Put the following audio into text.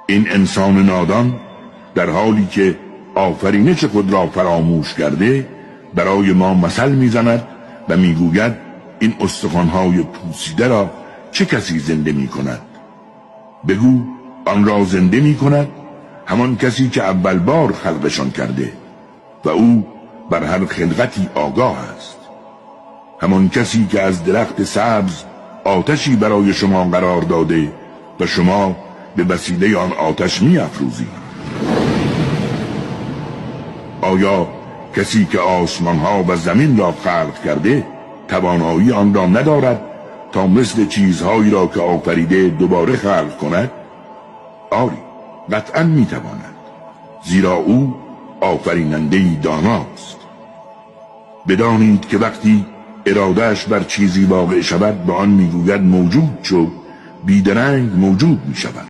این انسان نادان در حالی که آفرینش خود را فراموش کرده برای ما مثل میزند و میگوید این استخوان‌های پوسیده را چه کسی زنده میکند؟ بگو آن را زنده میکند همان کسی که اول بار خلقشان کرده و او بر هر خلقتی آگاه است. همان کسی که از درخت سبز آتشی برای شما قرار داده و شما به وسیله آن آتش می‌افروزید. آیا کسی که آسمان‌ها و زمین را خلق کرده توانایی آن را ندارد تا مثل چیزهایی را که آفریده دوباره خلق کند؟ آری، قطعاً می‌تواند، زیرا او آفریننده‌ای داناست. بدانید که وقتی ارادهش بر چیزی واقع شود به آن میگوید موجود شو، بیدرنگ موجود میشود.